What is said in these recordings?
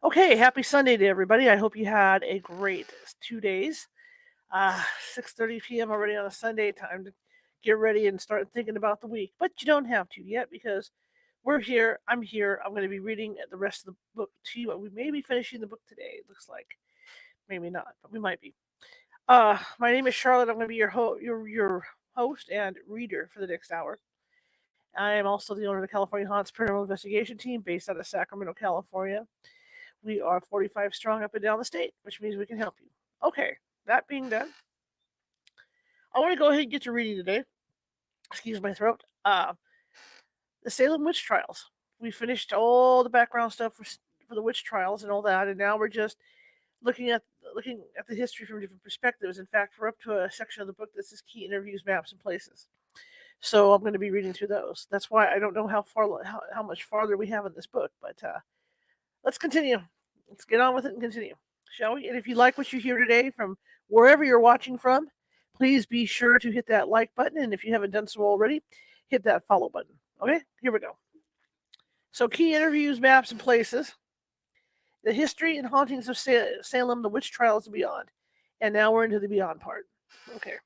Okay, happy Sunday to everybody. I hope you had a great 2 days. 6:30 p.m. already on a Sunday. Time to get ready and start thinking about the week. But you don't have to yet because we're here. I'm here. I'm going to be reading the rest of the book to you. We may be finishing the book today. It looks like maybe not, but we might be. My name is Charlotte. I'm going to be your host and reader for the next hour. I am also the owner of the California Haunts Paranormal Investigation Team based out of Sacramento, California. We are 45 strong up and down the state, which means we can help you. Okay, that being done, I want to go ahead and get to reading today. Excuse my throat. The Salem witch trials. We finished all the background stuff for the witch trials and all that, and now we're just looking at looking at the history from different perspectives. In fact, we're up to a section of the book that says key interviews, maps, and places. So I'm going to be reading through those. That's why I don't know how much farther we have in this book, but let's continue. Let's get on with it and continue, shall we? And if you like what you hear today from wherever you're watching from, please be sure to hit that like button. And if you haven't done so already, hit that follow button. Okay, here we go. So, key interviews, maps, and places. The history and hauntings of Salem, the witch trials, and beyond. And now we're into the beyond part. Okay.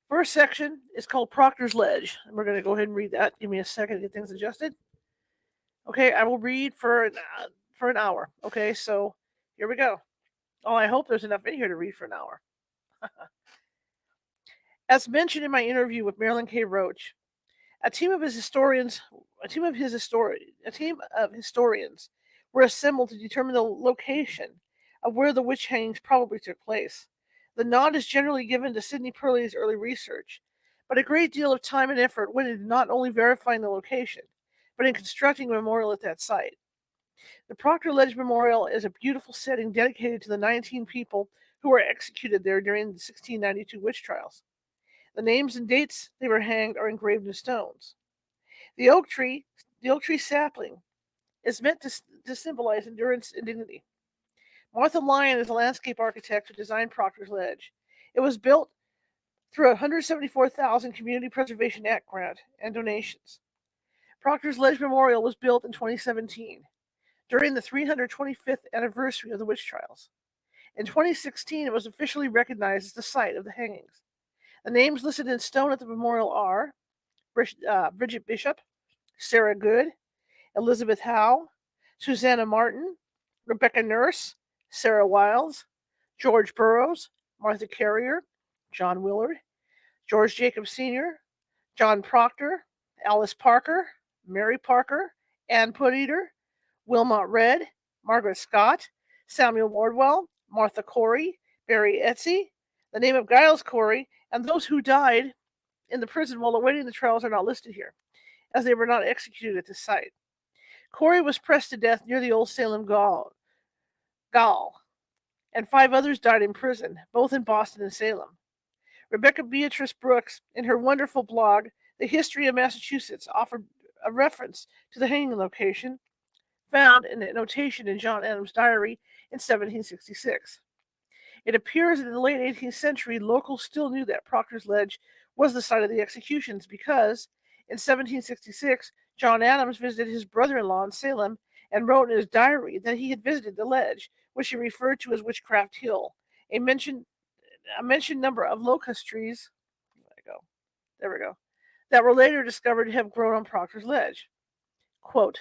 First section is called Proctor's Ledge. And we're going to go ahead and read that. Give me a second to get things adjusted. Okay, I will read for an hour. Okay, so here we go. Oh, I hope there's enough in here to read for an hour. As mentioned in my interview with Marilyn K. Roach, a team of historians were assembled to determine the location of where the witch hangings probably took place. The nod is generally given to Sidney Purley's early research, but a great deal of time and effort went into not only verifying the location, but in constructing a memorial at that site. The Proctor Ledge Memorial is a beautiful setting dedicated to the 19 people who were executed there during the 1692 witch trials. The names and dates they were hanged are engraved in stones. The oak tree, the oak tree sapling, is meant to symbolize endurance and dignity. Martha Lyon is a landscape architect who designed Proctor's Ledge. It was built through a $174,000 Community Preservation Act grant and donations. Proctor's Ledge Memorial was built in 2017 during the 325th anniversary of the witch trials. In 2016, it was officially recognized as the site of the hangings. The names listed in stone at the memorial are Bridget Bishop, Sarah Good, Elizabeth Howe, Susanna Martin, Rebecca Nurse, Sarah Wiles, George Burroughs, Martha Carrier, John Willard, George Jacobs Sr., John Proctor, Alice Parker, Mary Parker, Ann Pooteater, Wilmot Red, Margaret Scott, Samuel Wardwell, Martha Corey, Barry Etsy, the name of Giles Corey, and those who died in the prison while awaiting the trials are not listed here, as they were not executed at this site. Corey was pressed to death near the old Salem Gaol, and 5 others died in prison, both in Boston and Salem. Rebecca Beatrice Brooks, in her wonderful blog, The History of Massachusetts, offered a reference to the hanging location found in a notation in John Adams' diary in 1766. It appears that in the late 18th century, locals still knew that Proctor's Ledge was the site of the executions because, in 1766, John Adams visited his brother-in-law in Salem and wrote in his diary that he had visited the ledge, which he referred to as Witchcraft Hill. A mentioned number of locust trees, there we go, that were later discovered to have grown on Proctor's Ledge. Quote,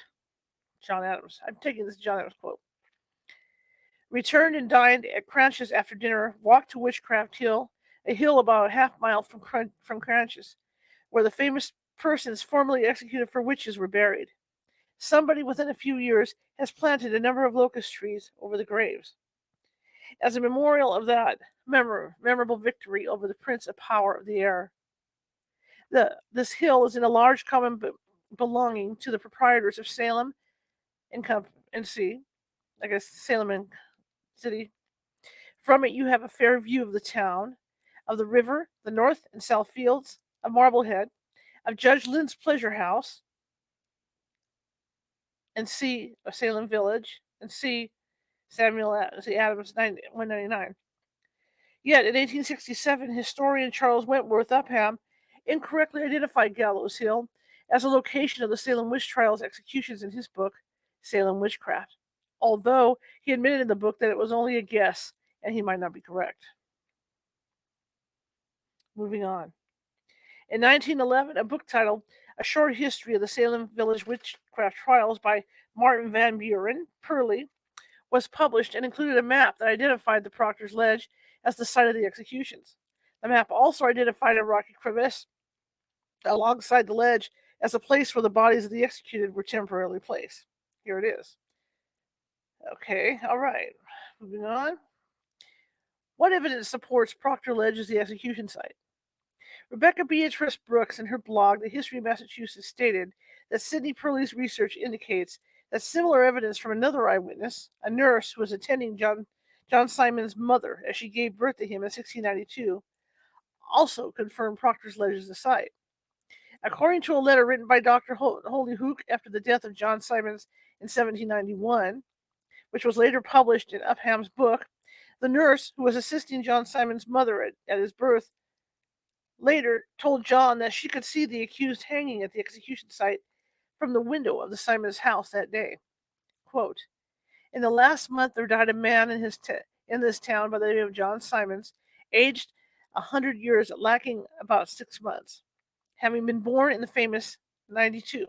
John Adams. I'm taking this John Adams quote. Returned and dined at Cranches after dinner, walked to Witchcraft Hill, a hill about a half mile from Cranches, where the famous persons formerly executed for witches were buried. Somebody within a few years has planted a number of locust trees over the graves. As a memorial of that memorable victory over the Prince of Power of the Air. This hill is in a large common belonging to the proprietors of Salem and Salem and City. From it, you have a fair view of the town, of the river, the north and south fields, of Marblehead, of Judge Lynn's pleasure house, and C of Salem Village, and C Adams 199. Yet, in 1867, historian Charles Wentworth Upham incorrectly identified Gallows Hill as a location of the Salem witch trials executions in his book, Salem Witchcraft, although he admitted in the book that it was only a guess and he might not be correct. Moving on. In 1911, a book titled A Short History of the Salem Village Witchcraft Trials by Martin Van Buren Perley was published and included a map that identified the Proctor's Ledge as the site of the executions. The map also identified a rocky crevice alongside the ledge as a place where the bodies of the executed were temporarily placed. Here it is. Okay, all right. Moving on. What evidence supports Proctor Ledge as the execution site? Rebecca Beatrice Brooks, in her blog, The History of Massachusetts, stated that Sidney Perley's research indicates that similar evidence from another eyewitness, a nurse who was attending John Simon's mother as she gave birth to him in 1692, also confirmed Proctor's Ledge as the site. According to a letter written by Dr. Holyhook after the death of John Simons in 1791, which was later published in Upham's book, the nurse who was assisting John Simon's mother at his birth later told John that she could see the accused hanging at the execution site from the window of the Simons' house that day. Quote, in the last month there died a man in this town by the name of John Simons, aged 100 years, lacking about 6 months, having been born in the famous 92.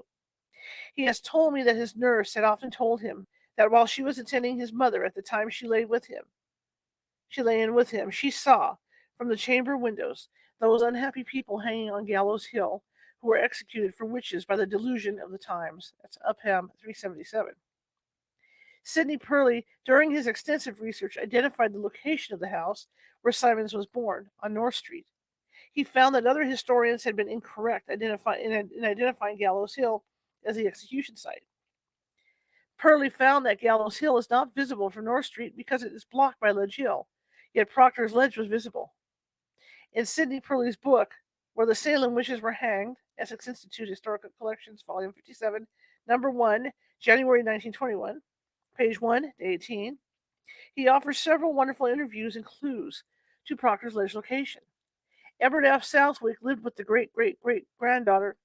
He has told me that his nurse had often told him that while she was attending his mother at the time she lay in with him, she saw from the chamber windows those unhappy people hanging on Gallows Hill who were executed for witches by the delusion of the times. That's Upham 377. Sidney Perley, during his extensive research, identified the location of the house where Simons was born, on North Street. He found that other historians had been incorrect in identifying Gallows Hill as the execution site. Perley found that Gallows Hill is not visible from North Street because it is blocked by Ledge Hill, yet Proctor's Ledge was visible. In Sidney Perley's book, Where the Salem Witches Were Hanged, Essex Institute Historical Collections, Volume 57, Number 1, January 1921, page 1 to 18, he offers several wonderful interviews and clues to Proctor's Ledge location. Edward F. Southwick lived with the great-great-granddaughter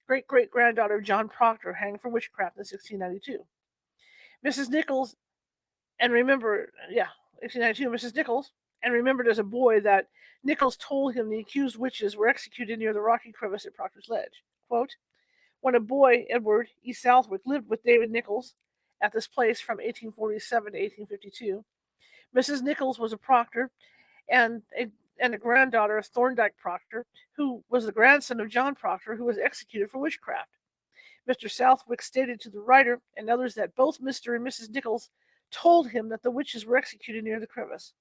of John Proctor, hanged for witchcraft in 1692. Mrs. Nichols, and remember, 1892, Mrs. Nichols, and remembered as a boy that Nichols told him the accused witches were executed near the rocky crevice at Proctor's Ledge. Quote, when a boy, Edward E. Southwick lived with David Nichols at this place from 1847 to 1852. Mrs. Nichols was a proctor and a granddaughter of Thorndyke Proctor, who was the grandson of John Proctor, who was executed for witchcraft. Mr. Southwick stated to the writer and others that both Mr. and Mrs. Nichols told him that the witches were executed near the crevice.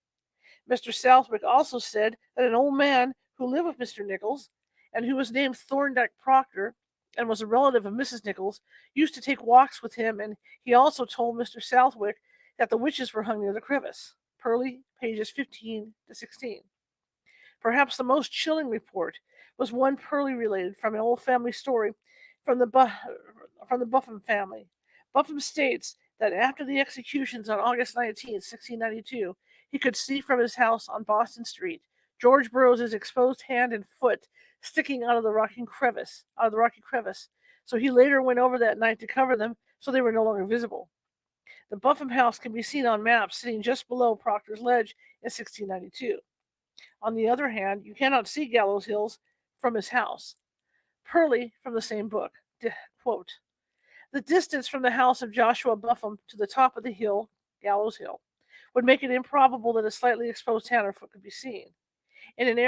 Mr. Southwick also said that an old man who lived with Mr. Nichols, and who was named Thorndyke Proctor, and was a relative of Mrs. Nichols, used to take walks with him, and he also told Mr. Southwick that the witches were hung near the crevice. Perley, pages 15 to 16. Perhaps the most chilling report was one Perley related from an old family story from the Buffum family. Buffum states that after the executions on August 19, 1692, he could see from his house on Boston Street George Burroughs' exposed hand and foot sticking out of the rocky crevice. So he later went over that night to cover them so they were no longer visible. The Buffum house can be seen on maps sitting just below Proctor's Ledge in 1692. On the other hand, you cannot see Gallows Hills from his house. Perley, from the same book, quote, the distance from the house of Joshua Buffum to the top of the hill, Gallows Hill, would make it improbable that a slightly exposed hand or foot could be seen. In an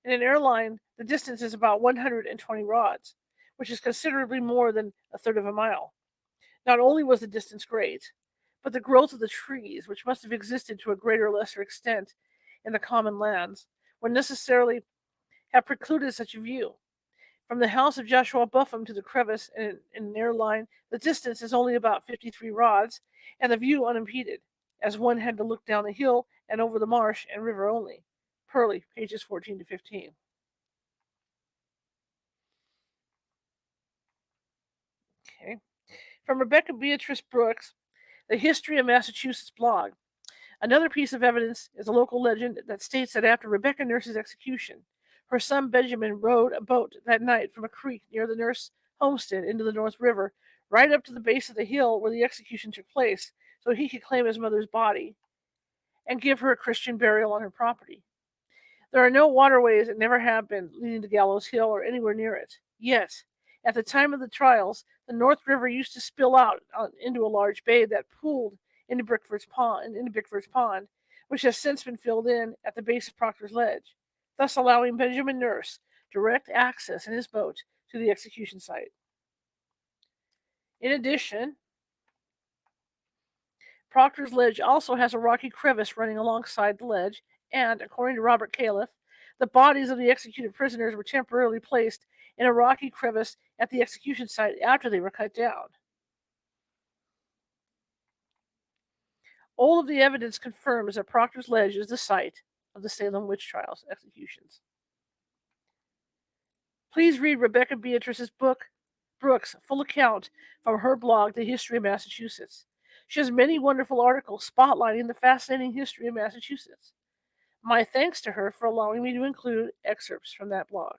airline, the distance is about 120 rods, which is considerably more than a third of a mile. Not only was the distance great, but the growth of the trees, which must have existed to a greater or lesser extent in the common lands, would necessarily have precluded such a view. From the house of Joshua Buffum to the crevice in an airline, the distance is only about 53 rods, and the view unimpeded, as one had to look down the hill and over the marsh and river only. Perley, pages 14 to 15. Okay. From Rebecca Beatrice Brooks, The History of Massachusetts blog. Another piece of evidence is a local legend that states that after Rebecca Nurse's execution, Her son Benjamin rowed a boat that night from a creek near the nurse homestead into the North River, right up to the base of the hill where the execution took place, so he could claim his mother's body and give her a Christian burial on her property. There are no waterways and never have been leading to Gallows Hill or anywhere near it. Yet, at the time of the trials, the North River used to spill out into a large bay that pooled into Bickford's Pond, which has since been filled in at the base of Proctor's Ledge, thus allowing Benjamin Nurse direct access in his boat to the execution site. In addition, Proctor's Ledge also has a rocky crevice running alongside the ledge, and, according to Robert Califf, the bodies of the executed prisoners were temporarily placed in a rocky crevice at the execution site after they were cut down. All of the evidence confirms that Proctor's Ledge is the site of the Salem witch trials executions. Please read Rebecca Beatrice's book, Brooks' full account from her blog, The History of Massachusetts. She has many wonderful articles spotlighting the fascinating history of Massachusetts. My thanks to her for allowing me to include excerpts from that blog.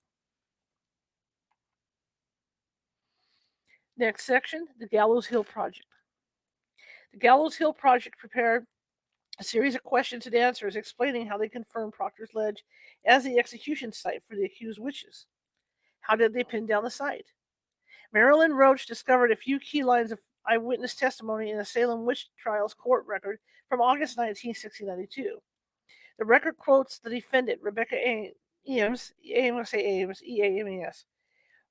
Next section, the Gallows Hill Project. The Gallows Hill Project prepared a series of questions and answers explaining how they confirmed Proctor's Ledge as the execution site for the accused witches. How did they pin down the site? Marilyn Roach discovered a few key lines of eyewitness testimony in the Salem witch trials court record from August 19, 1692. The record quotes the defendant, Rebecca Eames, E-A-M-E-S,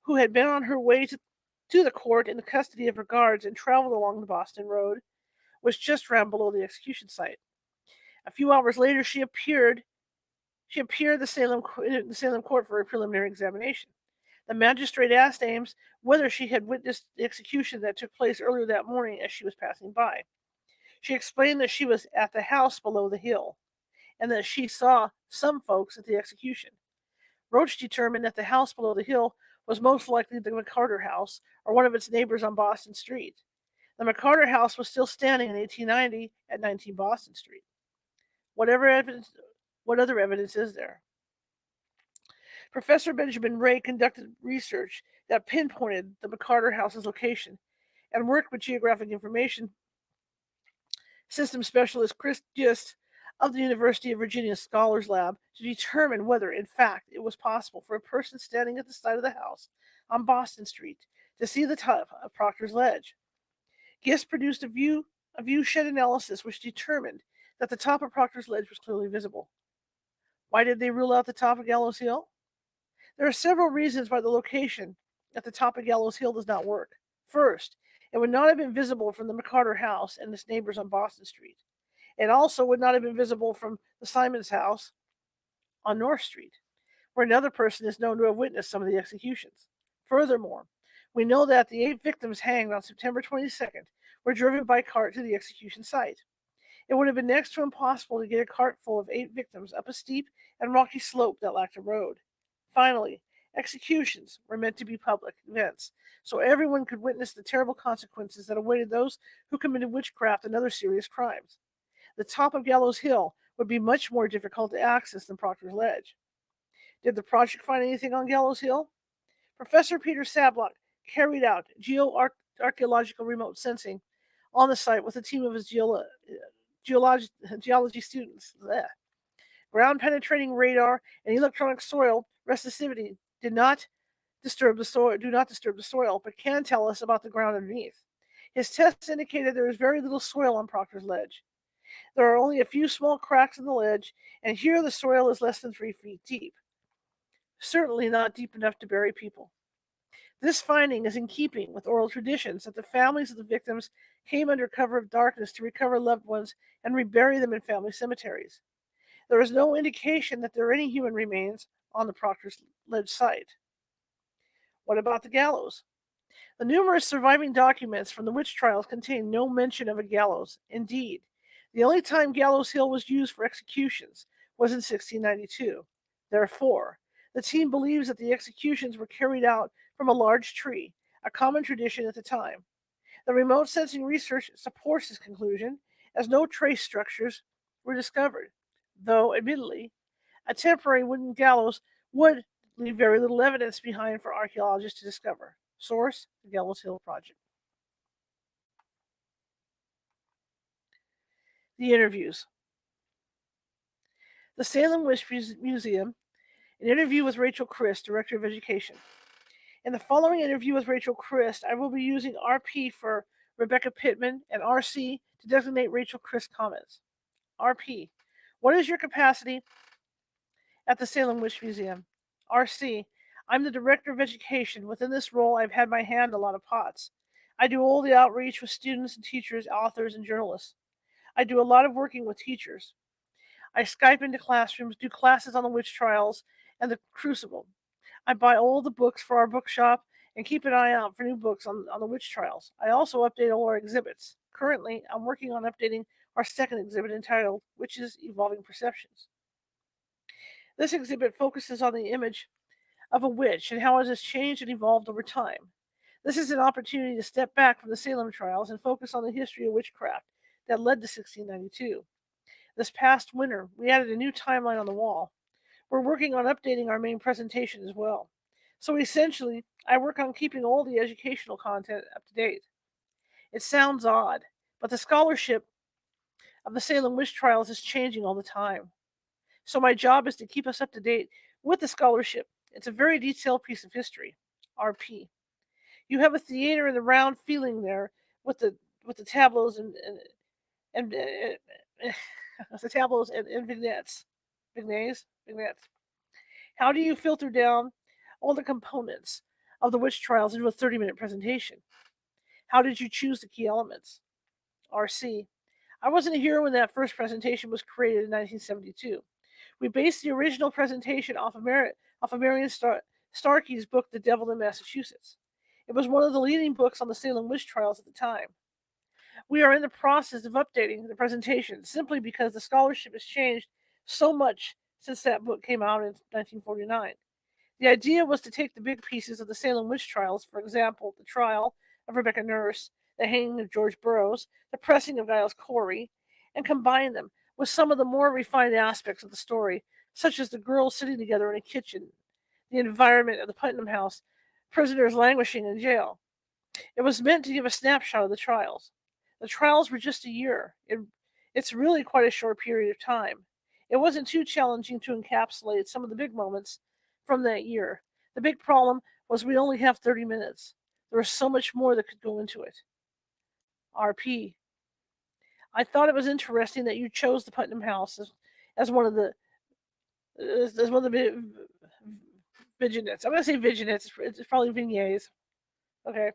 who had been on her way to the court in the custody of her guards and traveled along the Boston Road, was just round below the execution site. A few hours later, she appeared in the Salem court for a preliminary examination. The magistrate asked Ames whether she had witnessed the execution that took place earlier that morning as she was passing by. She explained that she was at the house below the hill and that she saw some folks at the execution. Roach determined that the house below the hill was most likely the McCarter house or one of its neighbors on Boston Street. The McCarter house was still standing in 1890 at 19 Boston Street. What other evidence is there? Professor Benjamin Ray conducted research that pinpointed the McCarter house's location and worked with geographic information system specialist Chris Gist of the University of Virginia Scholars Lab to determine whether, in fact, it was possible for a person standing at the side of the house on Boston Street to see the top of Proctor's Ledge. Gist produced a viewshed analysis which determined that the top of Proctor's Ledge was clearly visible. Why did they rule out the top of Gallows Hill? There are several reasons why the location at the top of Gallows Hill does not work. First, it would not have been visible from the McCarter house and its neighbors on Boston Street. It also would not have been visible from the Simons house on North Street, where another person is known to have witnessed some of the executions. Furthermore, we know that the 8 victims hanged on September 22nd were driven by cart to the execution site. It would have been next to impossible to get a cart full of 8 victims up a steep and rocky slope that lacked a road. Finally, executions were meant to be public events, so everyone could witness the terrible consequences that awaited those who committed witchcraft and other serious crimes. The top of Gallows Hill would be much more difficult to access than Proctor's Ledge. Did the project find anything on Gallows Hill? Professor Peter Sablock carried out geoarchaeological remote sensing on the site with a team of his geology students. Ground penetrating radar and electronic soil resistivity do not disturb the soil, but can tell us about the ground underneath. His tests indicated there is very little soil on Proctor's Ledge. There are only a few small cracks in the ledge, and here the soil is less than 3 feet deep. Certainly not deep enough to bury people. This finding is in keeping with oral traditions that the families of the victims came under cover of darkness to recover loved ones and rebury them in family cemeteries. There is no indication that there are any human remains on the Proctor's Ledge site. What about the gallows? The numerous surviving documents from the witch trials contain no mention of a gallows. Indeed, the only time Gallows Hill was used for executions was in 1692. Therefore, the team believes that the executions were carried out from a large tree, a common tradition at the time. The remote sensing research supports this conclusion, as no trace structures were discovered, though, admittedly, a temporary wooden gallows would leave very little evidence behind for archaeologists to discover. Source: the Gallows Hill Project. The interviews. The Salem Witch Museum, an interview with Rachel Christ, Director of Education. In the following interview with Rachel Christ, I will be using RP for Rebecca Pittman and RC to designate Rachel Christ's comments. RP: what is your capacity at the Salem Witch Museum? RC: I'm the Director of Education. Within this role, I've had my hand in a lot of pots. I do all the outreach with students and teachers, authors, and journalists. I do a lot of working with teachers. I Skype into classrooms, do classes on the witch trials and the crucible. I buy all the books for our bookshop and keep an eye out for new books on the witch trials. I also update all our exhibits. Currently, I'm working on updating our second exhibit entitled Witches Evolving Perceptions. This exhibit focuses on the image of a witch and how it has changed and evolved over time. This is an opportunity to step back from the Salem trials and focus on the history of witchcraft that led to 1692. This past winter, we added a new timeline on the wall. We're working on updating our main presentation as well. So essentially, I work on keeping all the educational content up to date. It sounds odd, but the scholarship of the Salem witch trials is changing all the time. So my job is to keep us up to date with the scholarship. It's a very detailed piece of history. RP: you have a theater in the round feeling there with the tableaus and the tableaus and vignettes. How do you filter down all the components of the witch trials into a 30-minute presentation? How did you choose the key elements? RC: I wasn't here when that first presentation was created in 1972. We based the original presentation off of Marion Starkey's book, The Devil in Massachusetts. It was one of the leading books on the Salem witch trials at the time. We are in the process of updating the presentation simply because the scholarship has changed so much since that book came out in 1949. The idea was to take the big pieces of the Salem witch trials, for example, the trial of Rebecca Nurse, the hanging of George Burroughs, the pressing of Giles Corey, and combine them with some of the more refined aspects of the story, such as the girls sitting together in a kitchen, the environment of the Putnam House, prisoners languishing in jail. It was meant to give a snapshot of the trials. The trials were just a year. It's really quite a short period of time. It wasn't too challenging to encapsulate some of the big moments from that year. The big problem was we only have 30 minutes. There was so much more that could go into it. RP: I thought it was interesting that you chose the Putnam House as one of the as one of the vignettes. I'm going to say vignettes. It's probably vignettes. Okay.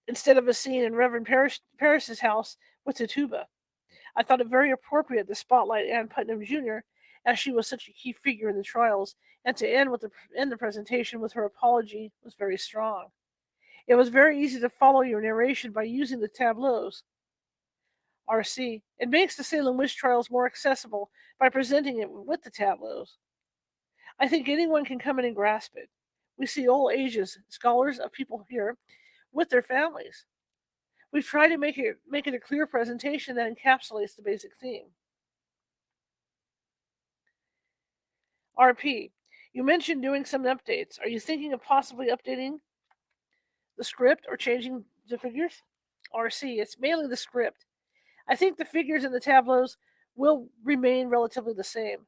Instead of a scene in Reverend Paris's house with the tuba. I thought it very appropriate to spotlight Ann Putnam Jr., as she was such a key figure in the trials, and to end the presentation with her apology was very strong. It was very easy to follow your narration by using the tableaus. RC: it makes the Salem witch trials more accessible by presenting it with the tableaus. I think anyone can come in and grasp it. We see all ages, scholars of people here with their families. We've tried to make it a clear presentation that encapsulates the basic theme. RP: you mentioned doing some updates. Are you thinking of possibly updating the script or changing the figures? RC: it's mainly the script. I think the figures in the tableaus will remain relatively the same.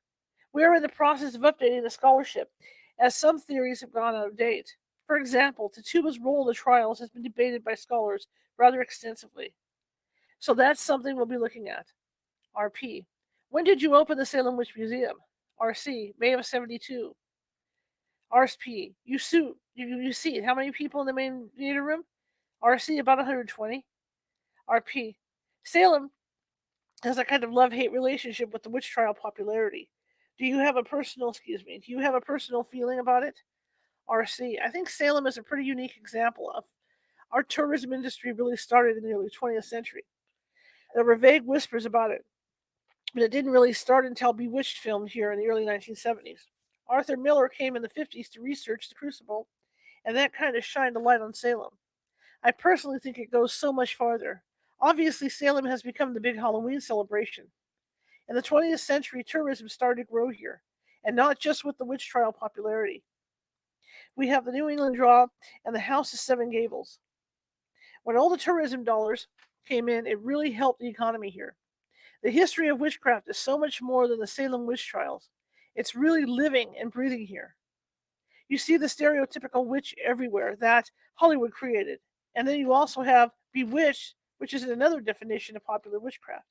We are in the process of updating the scholarship, as some theories have gone out of date. For example, Tituba's role in the trials has been debated by scholars rather extensively. So that's something we'll be looking at. RP: when did you open the Salem Witch Museum? RC: May of 72. RP: you see how many people in the main theater room? RC: about 120. RP: Salem has a kind of love-hate relationship with the witch trial popularity. Do you have a personal feeling about it? RC: I think Salem is a pretty unique example of our tourism industry really started in the early 20th century. There were vague whispers about it, but it didn't really start until Bewitched filmed here in the early 1970s. Arthur Miller came in the 50s to research the Crucible, and that kind of shined a light on Salem. I personally think it goes so much farther. Obviously, Salem has become the big Halloween celebration. In the 20th century, tourism started to grow here, and not just with the witch trial popularity. We have the New England draw and the House of Seven Gables. When all the tourism dollars came in, it really helped the economy here. The history of witchcraft is so much more than the Salem witch trials. It's really living and breathing here. You see the stereotypical witch everywhere that Hollywood created. And then you also have bewitched, which is another definition of popular witchcraft.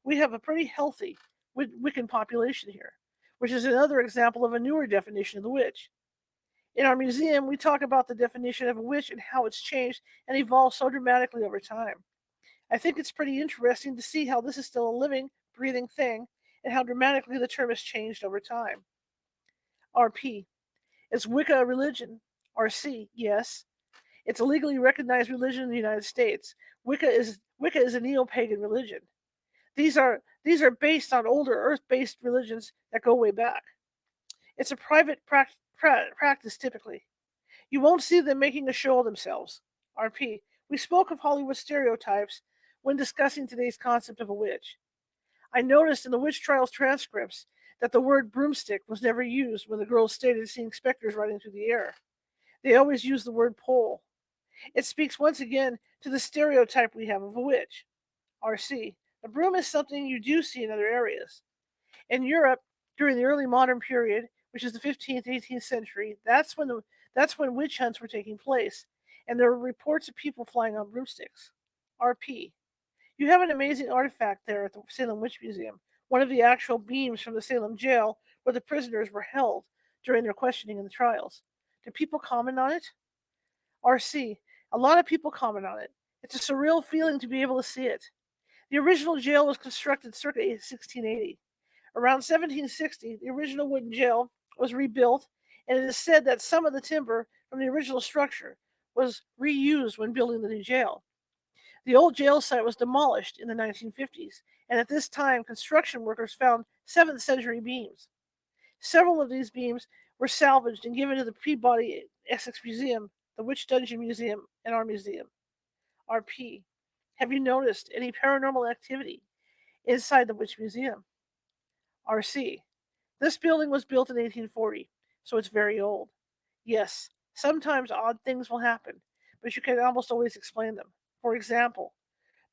We have a pretty healthy Wiccan population here, which is another example of a newer definition of the witch. In our museum, we talk about the definition of a witch and how it's changed and evolved so dramatically over time. I think it's pretty interesting to see how this is still a living, breathing thing and how dramatically the term has changed over time. RP. Is Wicca a religion? RC. Yes. It's a legally recognized religion in the United States. Wicca is a neo-pagan religion. These are based on older earth-based religions that go way back. It's a private practice typically. You won't see them making a show of themselves. RP. We spoke of Hollywood stereotypes when discussing today's concept of a witch. I noticed in the witch trials transcripts that the word broomstick was never used when the girls stated seeing specters riding through the air. They always used the word pole. It speaks once again to the stereotype we have of a witch. RC. The broom is something you do see in other areas. In Europe, during the early modern period, which is the 15th, 18th century, that's when witch hunts were taking place, and there were reports of people flying on broomsticks. RP. You have an amazing artifact there at the Salem Witch Museum, one of the actual beams from the Salem jail where the prisoners were held during their questioning in the trials. Do people comment on it? RC. A lot of people comment on it. It's a surreal feeling to be able to see it. The original jail was constructed circa 1680. Around 1760, the original wooden jail was rebuilt, and it is said that some of the timber from the original structure was reused when building the new jail. The old jail site was demolished in the 1950s, and at this time, construction workers found 7th century beams. Several of these beams were salvaged and given to the Peabody Essex Museum, the Witch Dungeon Museum, and our museum. RP. Have you noticed any paranormal activity inside the Witch Museum? RC. This building was built in 1840, so it's very old. Yes, sometimes odd things will happen, but you can almost always explain them. For example,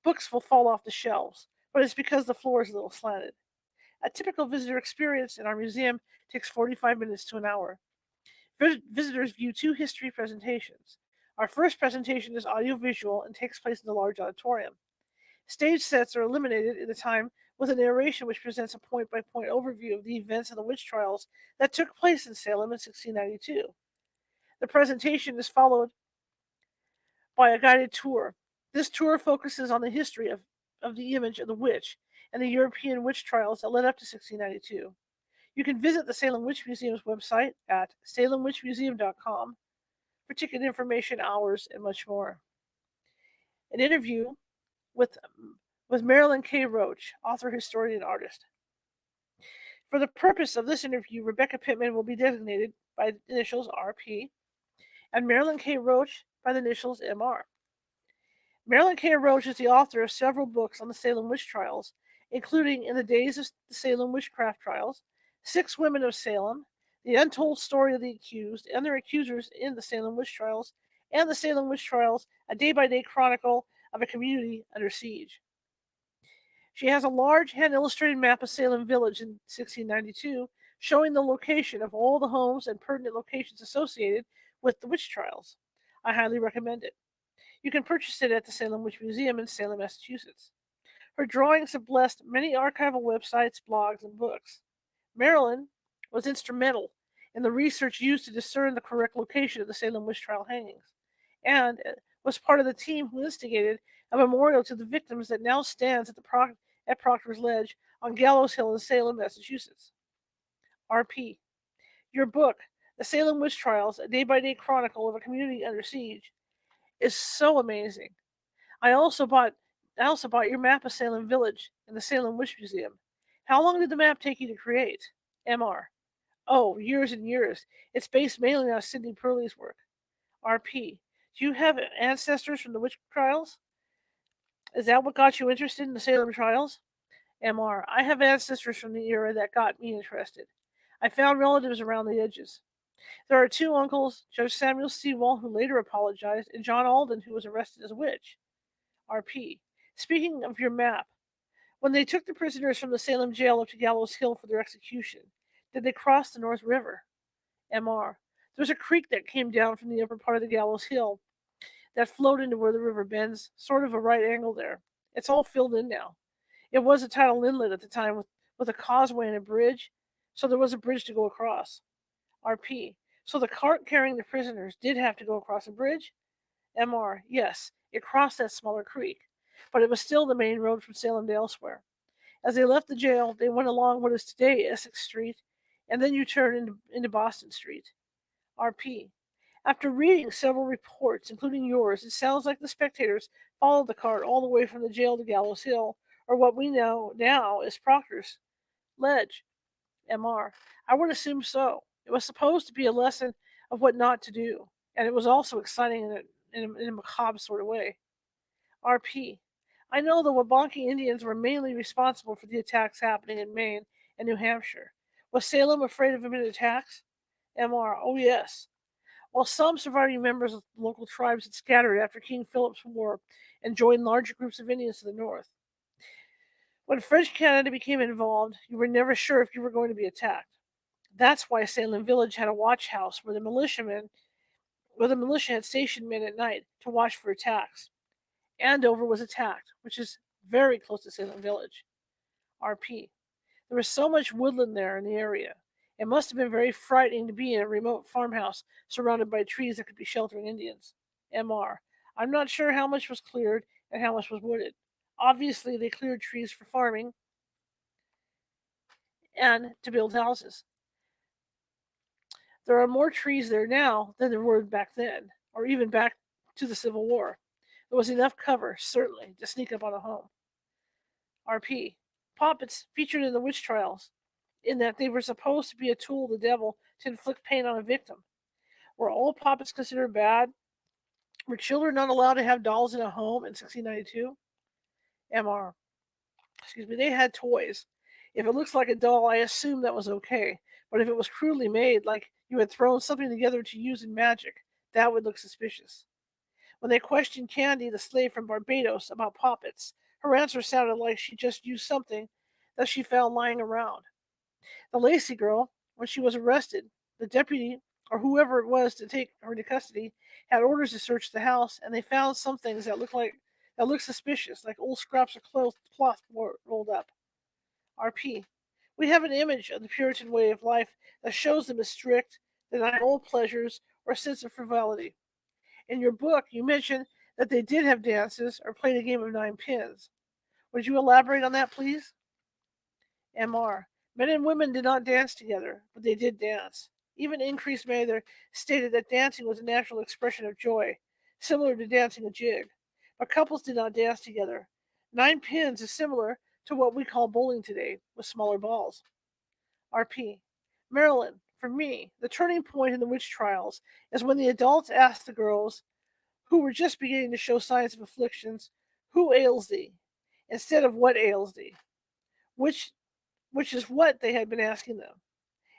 books will fall off the shelves, but it's because the floor is a little slanted. A typical visitor experience in our museum takes 45 minutes to an hour. Visitors view 2 history presentations. Our first presentation is audiovisual and takes place in the large auditorium. Stage sets are eliminated in the time with a narration which presents a point-by-point overview of the events of the witch trials that took place in Salem in 1692. The presentation is followed by a guided tour. This tour focuses on the history of the image of the witch and the European witch trials that led up to 1692. You can visit the Salem Witch Museum's website at salemwitchmuseum.com for ticket information, hours, and much more. An interview with Marilyn K. Roach, author, historian, and artist. For the purpose of this interview, Rebecca Pittman will be designated by the initials RP and Marilyn K. Roach by the initials MR. Marilyn K. Roach is the author of several books on the Salem witch trials, including In the Days of the Salem Witchcraft Trials, 6 Women of Salem, The Untold Story of the Accused and Their Accusers in the Salem Witch Trials, and the Salem Witch Trials, a day-by-day chronicle of a community under siege. She has a large hand-illustrated map of Salem Village in 1692, showing the location of all the homes and pertinent locations associated with the witch trials. I highly recommend it. You can purchase it at the Salem Witch Museum in Salem, Massachusetts. Her drawings have blessed many archival websites, blogs, and books. Marilyn was instrumental in the research used to discern the correct location of the Salem witch trial hangings, and was part of the team who instigated a memorial to the victims that now stands at Proctor's Ledge on Gallows Hill in Salem, Massachusetts. RP. Your book, The Salem Witch Trials, a day-by-day chronicle of a community under siege, is so amazing. I also bought your map of Salem Village in the Salem Witch Museum. How long did the map take you to create? MR. Oh, years and years. It's based mainly on Sidney Purley's work. RP. Do you have ancestors from the witch trials? Is that what got you interested in the Salem trials? MR. I have ancestors from the era that got me interested. I found relatives around the edges. There are two uncles, Judge Samuel Sewall, who later apologized, and John Alden, who was arrested as a witch. RP. Speaking of your map, when they took the prisoners from the Salem jail up to Gallows Hill for their execution, did they cross the North River? MR. There's a creek that came down from the upper part of the Gallows Hill that flowed into where the river bends, sort of a right angle there. It's all filled in now. It was a tidal inlet at the time with a causeway and a bridge, so there was a bridge to go across. RP. So the cart carrying the prisoners did have to go across a bridge? MR. Yes, it crossed that smaller creek, but it was still the main road from Salem to elsewhere. As they left the jail, they went along what is today Essex Street, and then you turn into Boston Street. RP. After reading several reports, including yours, it sounds like the spectators followed the cart all the way from the jail to Gallows Hill, or what we know now is Proctor's Ledge. MR. I would assume so. It was supposed to be a lesson of what not to do, and it was also exciting in a macabre sort of way. RP. I know the Wabanaki Indians were mainly responsible for the attacks happening in Maine and New Hampshire. Was Salem afraid of immediate attacks? MR. Oh, yes. While some surviving members of the local tribes had scattered after King Philip's War and joined larger groups of Indians to the north. When French Canada became involved, you were never sure if you were going to be attacked. That's why Salem Village had a watch house where the militia had stationed men at night to watch for attacks. Andover was attacked, which is very close to Salem Village. RP. There was so much woodland there in the area. It must have been very frightening to be in a remote farmhouse surrounded by trees that could be sheltering Indians. MR. I'm not sure how much was cleared and how much was wooded. Obviously, they cleared trees for farming and to build houses. There are more trees there now than there were back then, or even back to the Civil War. There was enough cover, certainly, to sneak up on a home. RP. Puppets featured in the witch trials, in that they were supposed to be a tool of the devil to inflict pain on a victim. Were all puppets considered bad? Were children not allowed to have dolls in a home in 1692? MR. Excuse me, they had toys. If it looks like a doll, I assume that was okay. But if it was crudely made, like you had thrown something together to use in magic, that would look suspicious. When they questioned Candy, the slave from Barbados, about poppets, her answer sounded like she just used something that she found lying around. The Lacey girl, when she was arrested, the deputy, or whoever it was to take her into custody, had orders to search the house, and they found some things that looked suspicious, like old scraps of cloth rolled up. RP. We have an image of the Puritan way of life that shows them as strict, denying all pleasures or sense of frivolity. In your book, you mentioned that they did have dances or played a game of nine pins. Would you elaborate on that, please? MR. Men and women did not dance together, but they did dance. Even Increase Mather stated that dancing was a natural expression of joy, similar to dancing a jig. But couples did not dance together. Nine pins is similar to what we call bowling today, with smaller balls. RP. Marilyn, for me, the turning point in the witch trials is when the adults asked the girls, who were just beginning to show signs of afflictions, who ails thee, instead of what ails thee, which which is what they had been asking them.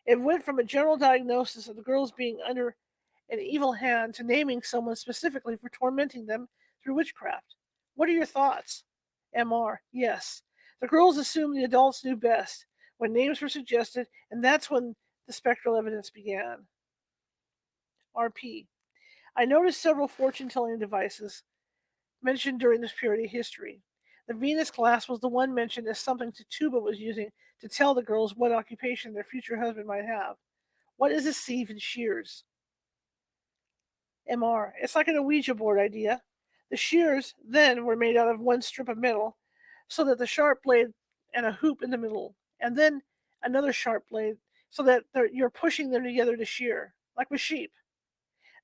It went from a general diagnosis of the girls being under an evil hand to naming someone specifically for tormenting them through witchcraft. What are your thoughts? MR. Yes. The girls assumed the adults knew best when names were suggested, and that's when the spectral evidence began. RP. I noticed several fortune telling devices mentioned during this period of history. The Venus glass was the one mentioned as something Tituba was using to tell the girls what occupation their future husband might have. What is a sieve and shears? MR. It's like an Ouija board idea. The shears then were made out of one strip of metal, so that the sharp blade and a hoop in the middle, and then another sharp blade, so that you're pushing them together to shear, like with sheep.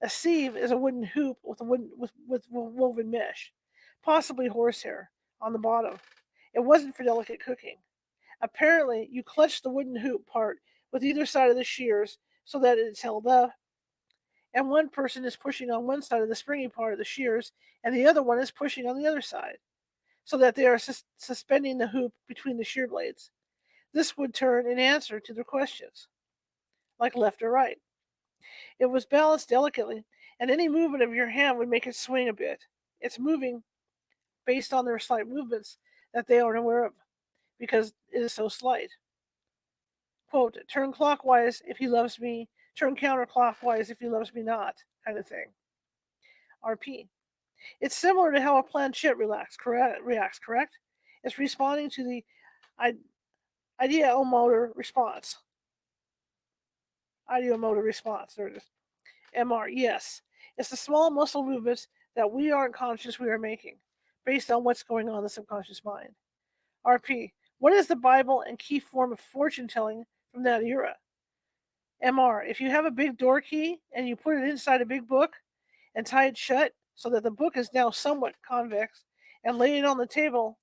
A sieve is a wooden hoop with woven mesh, possibly horsehair, on the bottom. It wasn't for delicate cooking. Apparently, you clutch the wooden hoop part with either side of the shears so that it's held up, and one person is pushing on one side of the springy part of the shears, and the other one is pushing on the other side, so that they are suspending the hoop between the shear blades. This would turn in answer to their questions. like left or right. It was balanced delicately, and any movement of your hand would make it swing a bit. It's moving based on their slight movements that they aren't aware of, because it is so slight. Quote, turn clockwise if he loves me, turn counterclockwise if he loves me not, kind of thing. RP. It's similar to how a planchette reacts, correct? It's responding to the ideomotor response. Ideomotor response, there it is. MR, yes. It's the small muscle movements that we aren't conscious we are making, based on what's going on in the subconscious mind. RP, what is the Bible and key form of fortune telling from that era? MR, if you have a big door key and you put it inside a big book and tie it shut so that the book is now somewhat convex and lay it on the table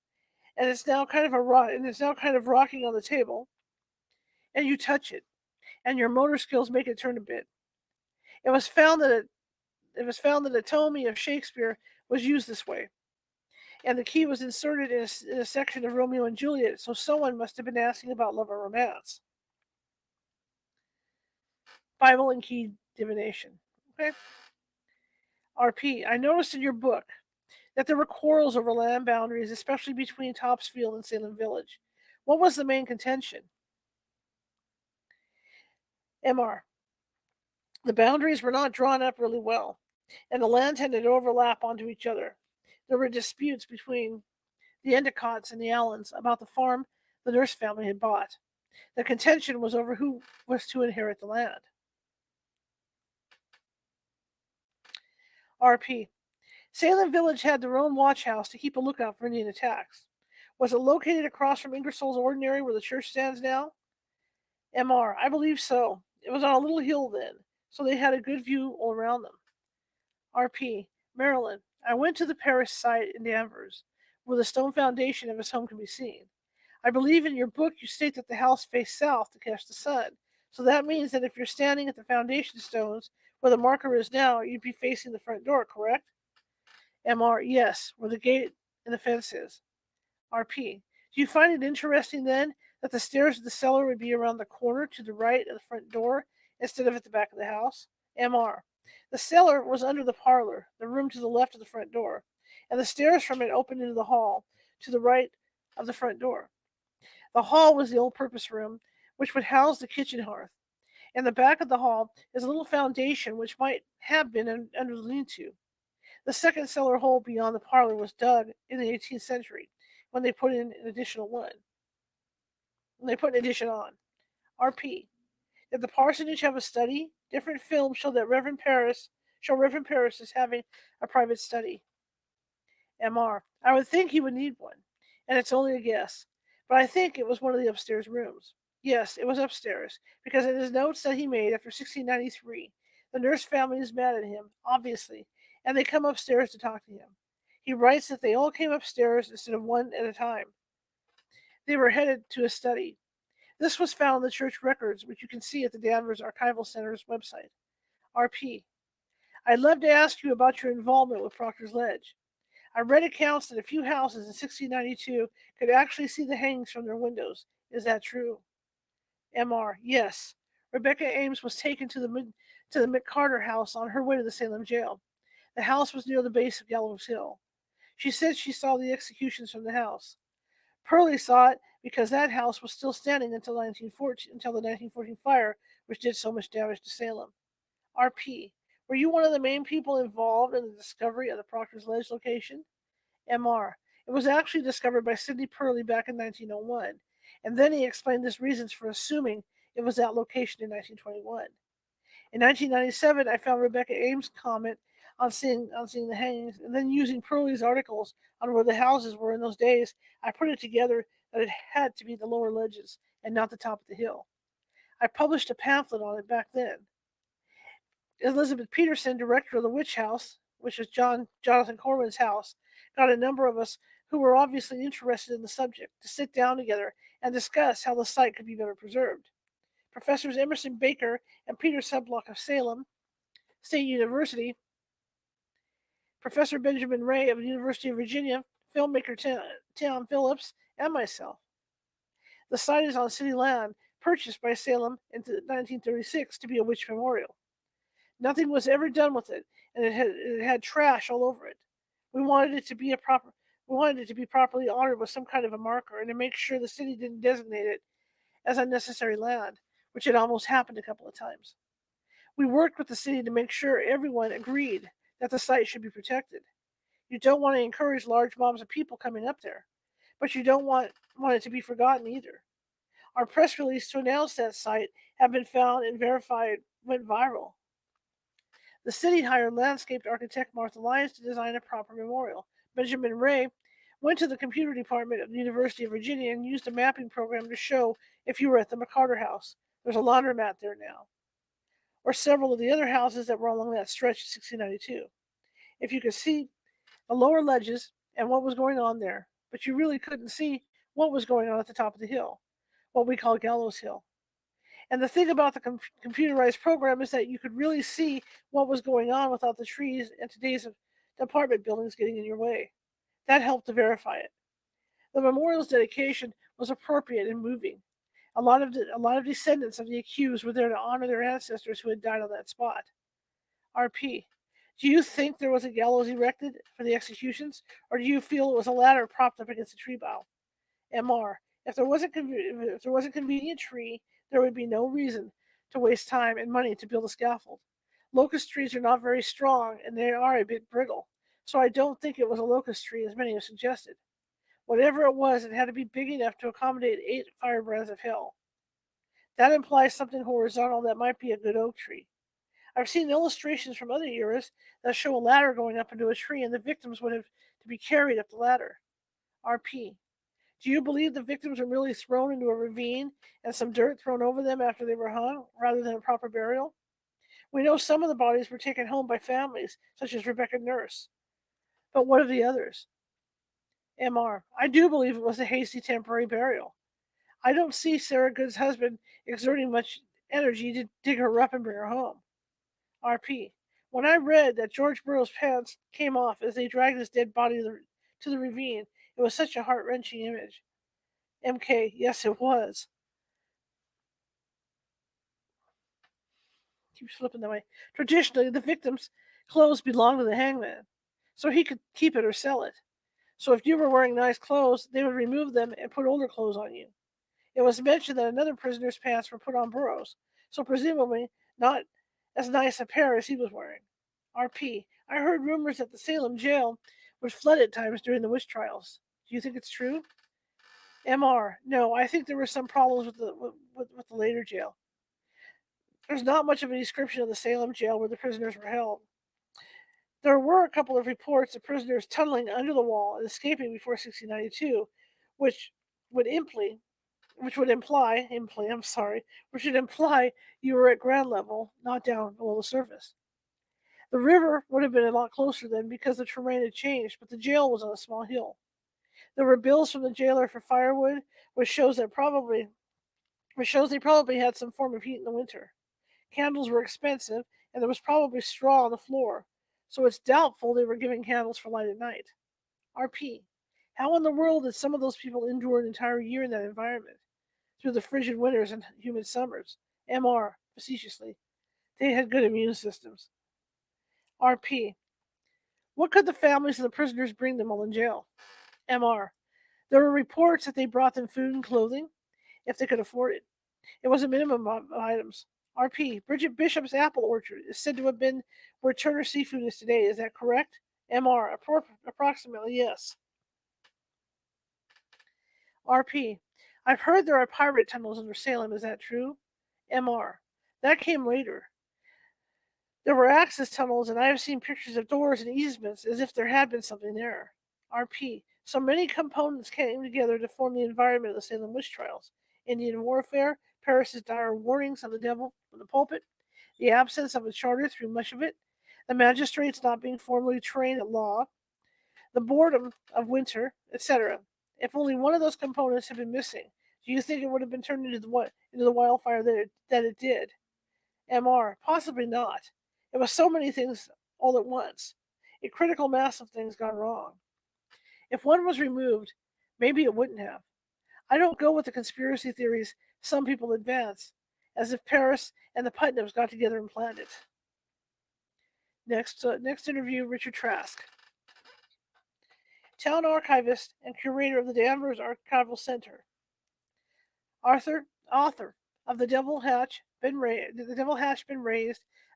and it's now kind of rocking on the table and you touch it and your motor skills make it turn a bit. It was found that a tome of Shakespeare was used this way, and the key was inserted in a section of Romeo and Juliet, so someone must have been asking about love or romance. Bible and key divination. Okay. RP, I noticed in your book that there were quarrels over land boundaries, especially between Topsfield and Salem Village. What was the main contention? MR, the boundaries were not drawn up really well, and the land tended to overlap onto each other. There were disputes between the Endicotts and the Allens about the farm the Nurse family had bought. The contention was over who was to inherit the land. RP. Salem Village had their own watch house to keep a lookout for Indian attacks. Was it located across from Ingersoll's Ordinary where the church stands now? MR. I believe so. It was on a little hill then, so they had a good view all around them. RP. Maryland. I went to the Paris site in Danvers, where the stone foundation of his home can be seen. I believe in your book you state that the house faced south to catch the sun. So that means that if you're standing at the foundation stones where the marker is now, you'd be facing the front door, correct? MR, yes, where the gate and the fence is. RP, do you find it interesting then that the stairs to the cellar would be around the corner to the right of the front door instead of at the back of the house? MR, the cellar was under the parlor, the room to the left of the front door, and the stairs from it opened into the hall to the right of the front door. The hall was the all-purpose room, which would house the kitchen hearth. In the back of the hall is a little foundation which might have been under the lean-to. The second cellar hole beyond the parlor was dug in the 18th century when they put in an additional one. When they put an addition on. RP. Did the parsonage have a study? Different films show Reverend Paris as having a private study. MR. I would think he would need one, and it's only a guess, but I think it was one of the upstairs rooms. Yes, it was upstairs, because in his notes that he made after 1693, the Nurse family is mad at him, obviously, and they come upstairs to talk to him. He writes that they all came upstairs instead of one at a time. They were headed to a study. This was found in the church records, which you can see at the Danvers Archival Center's website. RP. I'd love to ask you about your involvement with Proctor's Ledge. I read accounts that a few houses in 1692 could actually see the hangings from their windows. Is that true? MR. Yes. Rebecca Ames was taken to the McCarter house on her way to the Salem jail. The house was near the base of Gallows Hill. She said she saw the executions from the house. Pearlie saw it because that house was still standing until the 1914 fire, which did so much damage to Salem. RP. Were you one of the main people involved in the discovery of the Proctor's Ledge location? MR. It was actually discovered by Sidney Pearlie back in 1901, and then he explained his reasons for assuming it was that location in 1921. In 1997, I found Rebecca Ames' comment on seeing the hangings, and then using Pearlie's articles on where the houses were in those days, I put it together that it had to be the lower ledges and not the top of the hill. I published a pamphlet on it back then. Elizabeth Peterson, director of the Witch House, which was Jonathan Corwin's house, got a number of us who were obviously interested in the subject to sit down together and discuss how the site could be better preserved. Professors Emerson Baker and Peter Sublock of Salem State University, Professor Benjamin Ray of the University of Virginia, filmmaker Tom Phillips, and myself. The site is on city land, purchased by Salem in 1936 to be a witch memorial. Nothing was ever done with it, and it had trash all over it. We wanted it to be a proper we wanted it to be properly honored with some kind of a marker, and to make sure the city didn't designate it as unnecessary land, which had almost happened a couple of times. We worked with the city to make sure everyone agreed that the site should be protected. You don't want to encourage large mobs of people coming up there, but you don't want it to be forgotten either. Our press release to announce that site had been found and verified went viral. The city hired landscape architect Martha Lyons to design a proper memorial. Benjamin Ray went to the computer department of the University of Virginia and used a mapping program to show if you were at the McCarter House. There's a laundromat there now, or several of the other houses that were along that stretch in 1692. If you could see the lower ledges and what was going on there, but you really couldn't see what was going on at the top of the hill, what we call Gallows Hill. And the thing about the computerized program is that you could really see what was going on without the trees and today's apartment buildings getting in your way. That helped to verify it. The memorial's dedication was appropriate and moving. A lot of descendants of the accused were there to honor their ancestors who had died on that spot. RP. Do you think there was a gallows erected for the executions, or do you feel it was a ladder propped up against a tree bough? MR. If there was a convenient tree, there would be no reason to waste time and money to build a scaffold. Locust trees are not very strong, and they are a bit brittle, so I don't think it was a locust tree as many have suggested. Whatever it was, it had to be big enough to accommodate 8 firebrands of hell. That implies something horizontal that might be a good oak tree. I've seen illustrations from other eras that show a ladder going up into a tree, and the victims would have to be carried up the ladder. RP. Do you believe the victims were merely thrown into a ravine and some dirt thrown over them after they were hung, rather than a proper burial? We know some of the bodies were taken home by families, such as Rebecca Nurse. But what of the others? MR. I do believe it was a hasty temporary burial. I don't see Sarah Good's husband exerting much energy to dig her up and bring her home. RP. When I read that George Burroughs' pants came off as they dragged his dead body to the ravine, it was such a heart-wrenching image. MK. Yes, it was. Keeps flipping that way. Traditionally, the victim's clothes belonged to the hangman, so he could keep it or sell it. So if you were wearing nice clothes, they would remove them and put older clothes on you. It was mentioned that another prisoner's pants were put on Burroughs, so presumably not as nice a pair as he was wearing. RP. I heard rumors that the Salem jail would flood at times during the witch trials. Do you think it's true? MR. No, I think there were some problems with the later jail. There's not much of a description of the Salem jail where the prisoners were held. There were a couple of reports of prisoners tunneling under the wall and escaping before 1692, which would imply, which would imply you were at ground level, not down below the surface. The river would have been a lot closer then because the terrain had changed, but the jail was on a small hill. There were bills from the jailer for firewood, which shows they probably had some form of heat in the winter. Candles were expensive, and there was probably straw on the floor, so it's doubtful they were giving candles for light at night. RP. How in the world did some of those people endure an entire year in that environment, through the frigid winters and humid summers? MR. Facetiously. They had good immune systems. RP. What could the families of the prisoners bring them while in jail? MR. There were reports that they brought them food and clothing, if they could afford it. It was a minimum of items. RP. Bridget Bishop's apple orchard is said to have been where Turner Seafood is today. Is that correct? MR. Approximately, yes. RP. I've heard there are pirate tunnels under Salem. Is that true? MR. That came later. There were access tunnels, and I have seen pictures of doors and easements as if there had been something there. RP. So many components came together to form the environment of the Salem witch trials. Indian warfare, Paris's dire warnings on the devil from the pulpit, the absence of a charter through much of it, the magistrates not being formally trained at law, the boredom of winter, etc. If only one of those components had been missing, do you think it would have been turned into the wildfire that it did? MR. Possibly not. It was so many things all at once. A critical mass of things gone wrong. If one was removed, maybe it wouldn't have. I don't go with the conspiracy theories Some people advance, as if Paris and the Putnams got together and planned it. Next interview, Richard Trask, town archivist and curator of the Danvers Archival Center. Author of The Devil Hatch Been Raised,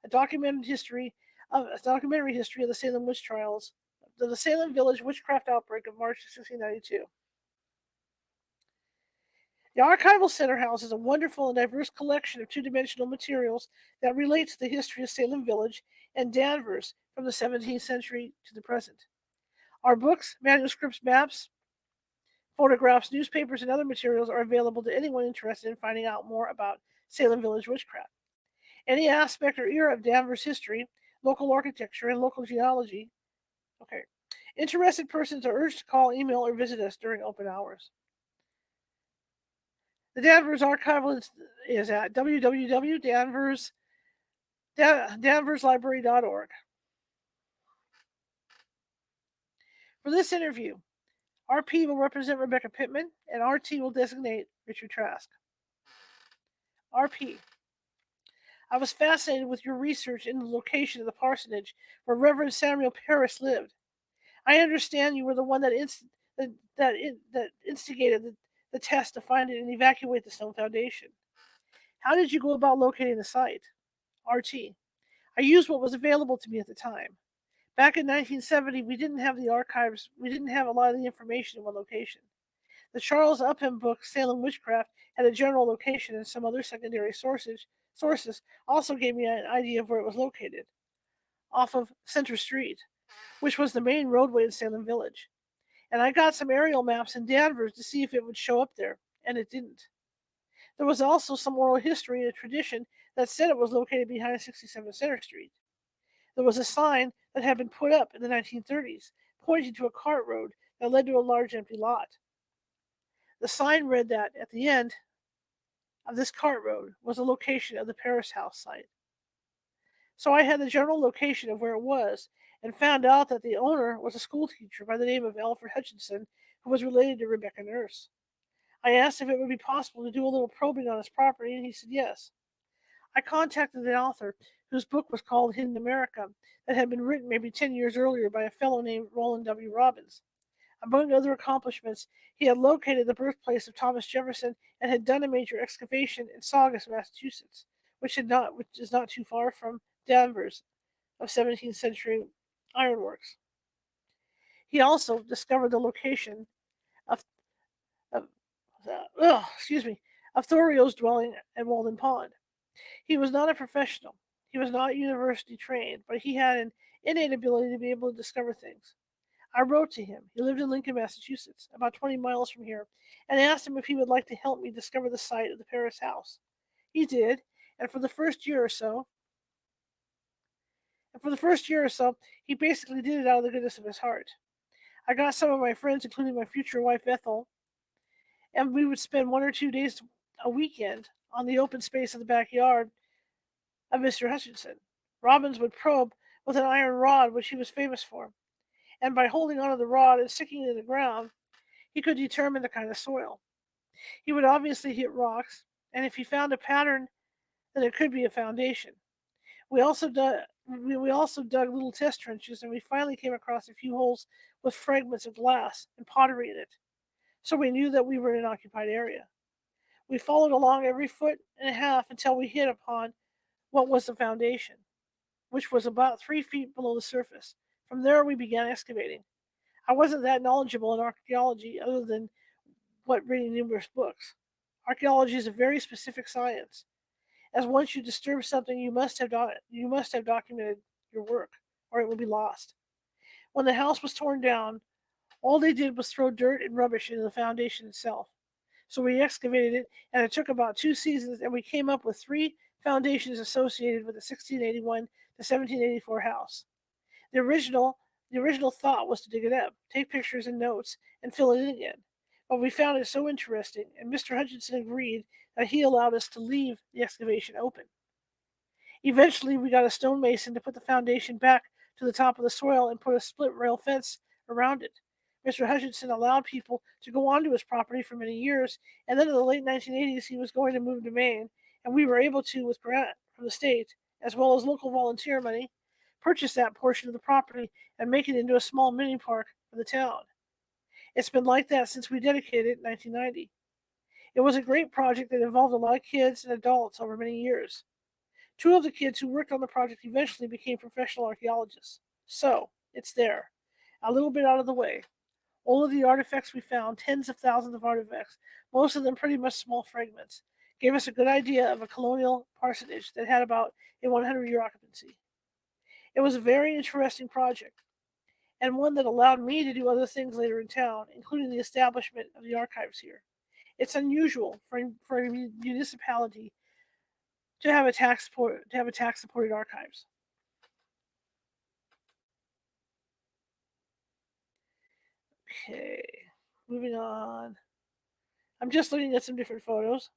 a documentary history of the Salem witch trials, the Salem Village witchcraft outbreak of March 1692. The Archival Center houses a wonderful and diverse collection of two-dimensional materials that relate to the history of Salem Village and Danvers from the 17th century to the present. Our books, manuscripts, maps, photographs, newspapers, and other materials are available to anyone interested in finding out more about Salem Village witchcraft. Any aspect or era of Danvers history, local architecture, and local geology. Okay. Interested persons are urged to call, email, or visit us during open hours. The Danvers Archival is at www.danverslibrary.org. For this interview, RP will represent Rebecca Pittman, and RT will designate Richard Trask. RP. I was fascinated with your research into the location of the parsonage where Reverend Samuel Parris lived. I understand you were the one that instigated the test to find it and evacuate the stone foundation. How did you go about locating the site? RT. I used what was available to me at the time. Back in 1970, we didn't have the archives. We didn't have a lot of the information in one location. The Charles Upham book, Salem Witchcraft, had a general location, and some other secondary sources also gave me an idea of where it was located, off of Center Street, which was the main roadway in Salem Village. And I got some aerial maps in Danvers to see if it would show up there, and it didn't. There was also some oral history and a tradition that said it was located behind 67 Center Street. There was a sign that had been put up in the 1930s, pointing to a cart road that led to a large empty lot. The sign read that at the end of this cart road was the location of the Paris House site. So I had the general location of where it was and found out that the owner was a school teacher by the name of Alfred Hutchinson, who was related to Rebecca Nurse. I asked if it would be possible to do a little probing on his property, and he said yes. I contacted an author whose book was called Hidden America that had been written maybe 10 years earlier by a fellow named Roland W. Robbins. Among other accomplishments, he had located the birthplace of Thomas Jefferson and had done a major excavation in Saugus, Massachusetts, which is not too far from Danvers of 17th century ironworks. He also discovered the location of, of of Thorio's dwelling at Walden Pond. He was not a professional. He was not university trained, but he had an innate ability to be able to discover things. I wrote to him. He lived in Lincoln, Massachusetts, about 20 miles from here, and asked him if he would like to help me discover the site of the Paris house. He did, and for the first year or so, he basically did it out of the goodness of his heart. I got some of my friends, including my future wife Ethel, and we would spend 1 or 2 days a weekend on the open space of the backyard of Mr. Hutchinson. Robbins would probe with an iron rod, which he was famous for, and by holding onto the rod and sticking it in the ground, he could determine the kind of soil. He would obviously hit rocks, and if he found a pattern, then it could be a foundation. We also dug little test trenches, and we finally came across a few holes with fragments of glass and pottery in it. So we knew that we were in an occupied area. We followed along every foot and a half until we hit upon what was the foundation, which was about 3 feet below the surface. From there, we began excavating. I wasn't that knowledgeable in archaeology other than what reading numerous books. Archaeology is a very specific science. As once you disturb something, you must have documented your work, or it will be lost. When the house was torn down, all they did was throw dirt and rubbish into the foundation itself. So we excavated it, and it took about 2 seasons, and we came up with 3 foundations associated with the 1681 to 1784 house. The original thought was to dig it up, take pictures and notes, and fill it in again. But we found it so interesting, and Mr. Hutchinson agreed that he allowed us to leave the excavation open. Eventually, we got a stonemason to put the foundation back to the top of the soil and put a split rail fence around it. Mr. Hutchinson allowed people to go onto his property for many years, and then in the late 1980s he was going to move to Maine, and we were able to, with grant from the state, as well as local volunteer money, purchase that portion of the property and make it into a small mini park for the town. It's been like that since we dedicated it in 1990. It was a great project that involved a lot of kids and adults over many years. Two of the kids who worked on the project eventually became professional archaeologists. So, it's there, a little bit out of the way. All of the artifacts we found, tens of thousands of artifacts, most of them pretty much small fragments, gave us a good idea of a colonial parsonage that had about a 100-year occupancy. It was a very interesting project, and one that allowed me to do other things later in town, including the establishment of the archives here. It's unusual for a municipality to have a tax supported archives. Okay, moving on. I'm just looking at some different photos.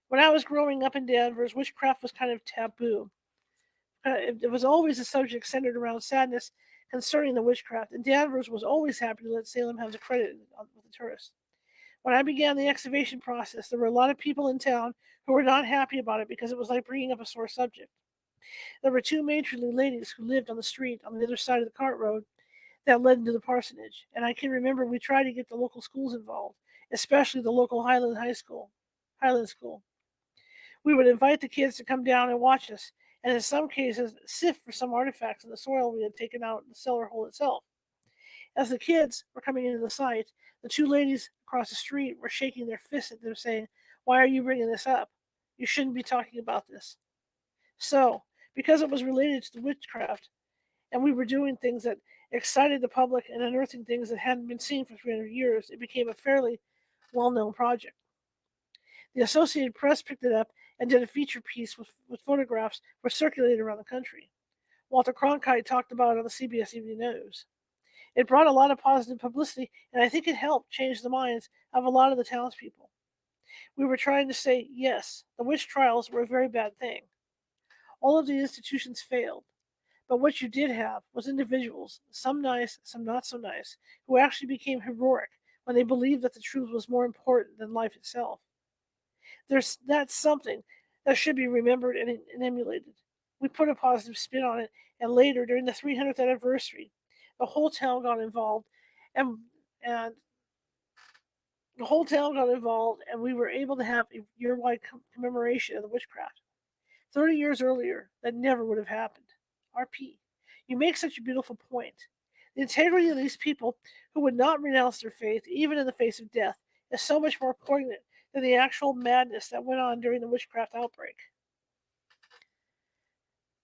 When I was growing up in Danvers, witchcraft was kind of taboo. It was always a subject centered around sadness concerning the witchcraft, and Danvers was always happy to let Salem have the credit with the tourists. When I began the excavation process, there were a lot of people in town who were not happy about it because it was like bringing up a sore subject. There were two matronly ladies who lived on the street on the other side of the cart road that led into the parsonage, and I can remember we tried to get the local schools involved, especially the local Highland School. We would invite the kids to come down and watch us, and in some cases sift for some artifacts in the soil we had taken out in the cellar hole itself. As the kids were coming into the site, the two ladies across the street were shaking their fists at them, saying, "Why are you bringing this up? You shouldn't be talking about this." So, because it was related to the witchcraft, and we were doing things that excited the public and unearthing things that hadn't been seen for 300 years, it became a fairly well known project. The Associated Press picked it up and did a feature piece with photographs which circulated around the country. Walter Cronkite talked about it on the CBS Evening News. It brought a lot of positive publicity, and I think it helped change the minds of a lot of the townspeople. We were trying to say, yes, the witch trials were a very bad thing. All of the institutions failed. But what you did have was individuals, some nice, some not so nice, who actually became heroic when they believed that the truth was more important than life itself. That's something that should be remembered and emulated. We put a positive spin on it, and later, during the 300th anniversary, the whole town got involved, and and the whole town got involved, and we were able to have a year-wide commemoration of the witchcraft. 30 years earlier, that never would have happened. RP, you make such a beautiful point. The integrity of these people who would not renounce their faith, even in the face of death, is so much more poignant than the actual madness that went on during the witchcraft outbreak.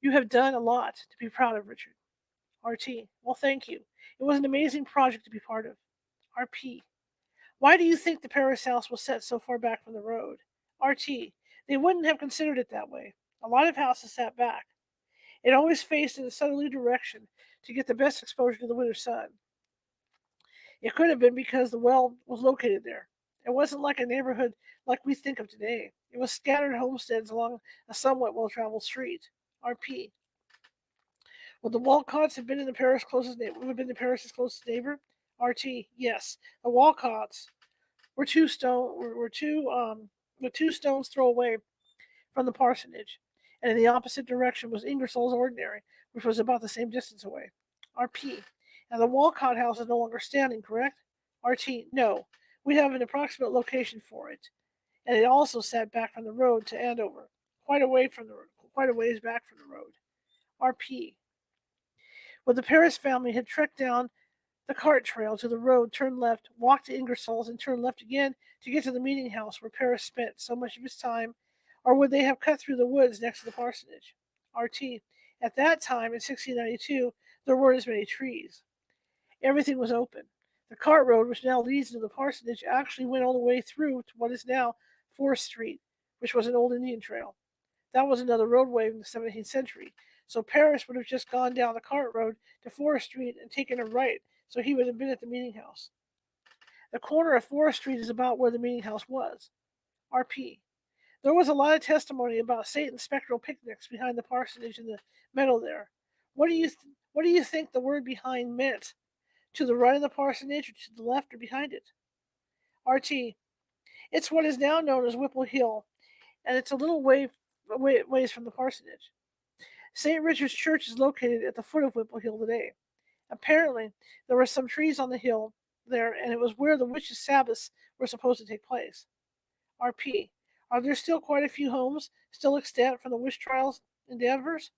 You have done a lot to be proud of, Richard. RT, well, thank you. It was an amazing project to be part of. RP, why do you think the Paris house was set so far back from the road? RT, they wouldn't have considered it that way. A lot of houses sat back. It always faced in a southerly direction to get the best exposure to the winter sun. It could have been because the well was located there. It wasn't like a neighborhood like we think of today. It was scattered homesteads along a somewhat well traveled street. RP. Would the Walcotts have been in the Paris closest neighbor? Would have been the Paris's closest neighbor? RT. Yes. The Walcotts were two stones throw away from the parsonage, and in the opposite direction was Ingersoll's ordinary, which was about the same distance away. RP. And the Walcott house is no longer standing, correct? RT. No. We have an approximate location for it, and it also sat back from the road to Andover, quite a ways back from the road. RP. When the Paris family had trekked down the cart trail to the road, turned left, walked to Ingersoll's, and turned left again to get to the meeting house where Paris spent so much of his time, or would they have cut through the woods next to the parsonage? RT. At that time, in 1692, there weren't as many trees. Everything was open. The cart road, which now leads to the parsonage, actually went all the way through to what is now Forest Street, which was an old Indian trail. That was another roadway in the 17th century. So Paris would have just gone down the cart road to Forest Street and taken a right, so he would have been at the meeting house. The corner of Forest Street is about where the meeting house was. RP. There was a lot of testimony about Satan's spectral picnics behind the parsonage in the meadow there. What do you What do you think the word behind meant? To the right of the parsonage or to the left or behind it? RT. It's what is now known as Whipple Hill, and it's a little ways from the parsonage. St. Richard's Church is located at the foot of Whipple Hill today. Apparently, there were some trees on the hill there, and it was where the witches' Sabbaths were supposed to take place. RP. Are there still quite a few homes still extant from the witch trials in Danvers?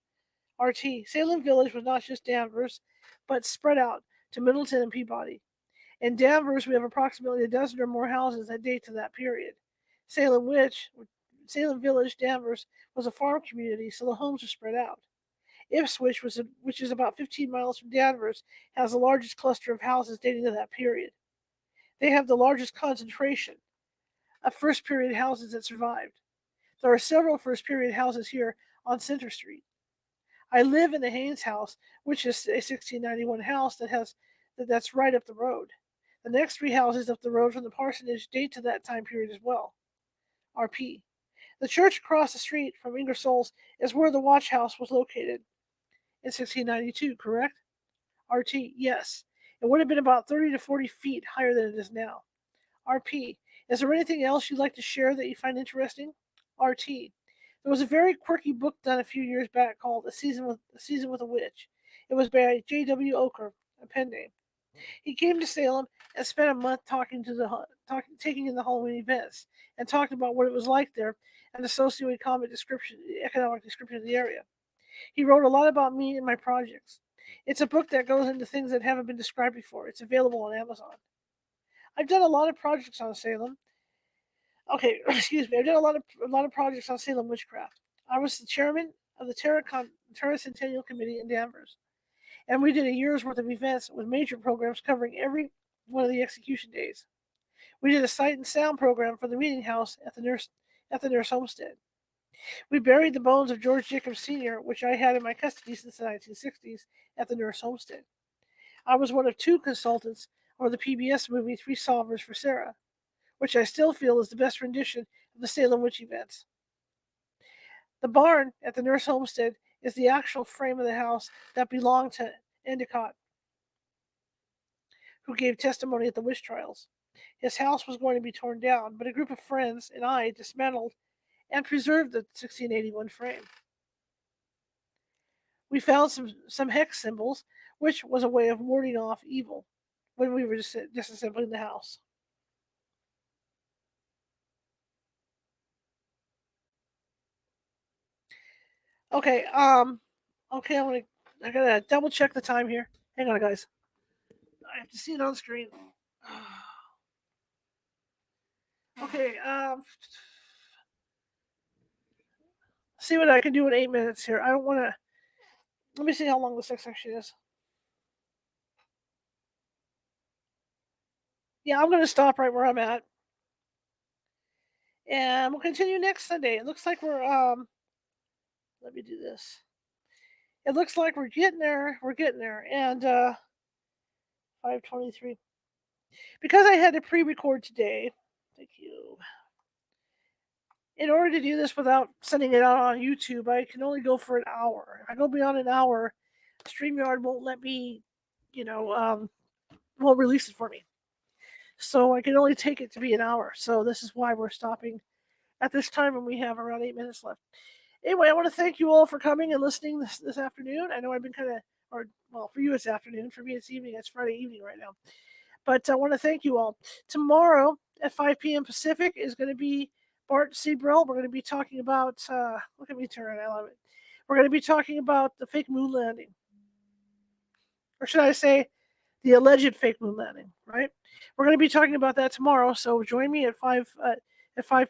RT. Salem Village was not just Danvers, but spread out to Middleton and Peabody. In Danvers, we have approximately a dozen or more houses that date to that period. Salem Witch, Salem Village, Danvers, was a farm community, so the homes were spread out. Ipswich, which is about 15 miles from Danvers, has the largest cluster of houses dating to that period. They have the largest concentration of first period houses that survived. There are several first period houses here on Center Street. I live in the Haynes house, which is a 1691 house that's right up the road. The next three houses up the road from the parsonage date to that time period as well. RP. The church across the street from Ingersoll's is where the watch house was located in 1692, correct? RT. Yes. It would have been about 30 to 40 feet higher than it is now. RP. Is there anything else you'd like to share that you find interesting? RT. There was a very quirky book done a few years back called A Season with a Witch. It was by J.W. Oker, a pen name. He came to Salem and spent a month taking in the Halloween events, and talked about what it was like there and the socioeconomic economic description of the area. He wrote a lot about me and my projects. It's a book that goes into things that haven't been described before. It's available on Amazon. I've done a lot of projects on Salem. Okay, excuse me. I've done a lot of projects on Salem witchcraft. I was the chairman of the Terra Centennial Committee in Danvers, and we did a year's worth of events with major programs covering every one of the execution days. We did a sight and sound program for the meeting house at the nurse homestead. We buried the bones of George Jacobs Sr., which I had in my custody since the 1960s, at the nurse homestead. I was one of two consultants on the PBS movie Three Solvers for Sarah, which I still feel is the best rendition of the Salem witch events. The barn at the nurse homestead is the actual frame of the house that belonged to Endicott, who gave testimony at the witch trials. His house was going to be torn down, but a group of friends and I dismantled and preserved the 1681 frame. We found some hex symbols, which was a way of warding off evil when we were disassembling the house. Okay, okay, I gotta double check the time here. Hang on, guys. I have to see it on screen. Okay, see what I can do in 8 minutes here. I don't want to. Let me see how long this section is. Yeah, I'm gonna stop right where I'm at, and we'll continue next Sunday. It looks like we're Let me do this. It looks like we're getting there. We're getting there, and 5:23. Because I had to pre-record today. Thank you. In order to do this without sending it out on YouTube, I can only go for an hour. If I go beyond an hour, StreamYard won't let me, won't release it for me. So I can only take it to be an hour. So this is why we're stopping at this time, and we have around 8 minutes left. Anyway, I want to thank you all for coming and listening this afternoon. I know I've been for you it's afternoon. For me it's evening. It's Friday evening right now. But I want to thank you all. Tomorrow at 5 p.m. Pacific is going to be Bart Seabrill. We're going to be talking about, look at me turn, I love it. We're going to be talking about the fake moon landing. Or should I say, the alleged fake moon landing, right? We're going to be talking about that tomorrow, so join me at 5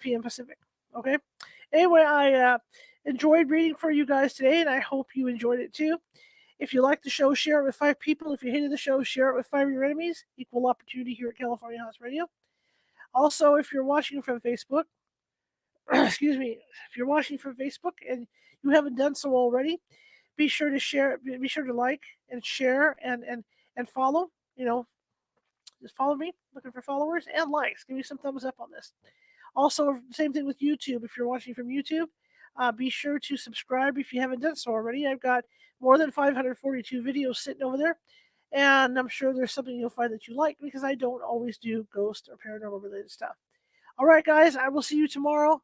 p.m. Pacific, okay? Anyway, I enjoyed reading for you guys today, and I hope you enjoyed it too. If you like the show, share it with 5 people. If you hated the show, share it with 5 of your enemies. Equal opportunity here at California House Radio. Also, if you're watching from Facebook, excuse me, if you're watching from Facebook and you haven't done so already, be sure to share, be sure to like and share and follow. Just follow me, looking for followers and likes. Give me some thumbs up on this. Also, same thing with YouTube. If you're watching from YouTube, Be sure to subscribe if you haven't done so already. I've got more than 542 videos sitting over there, and I'm sure there's something you'll find that you like because I don't always do ghost or paranormal related stuff. All right, guys, I will see you tomorrow.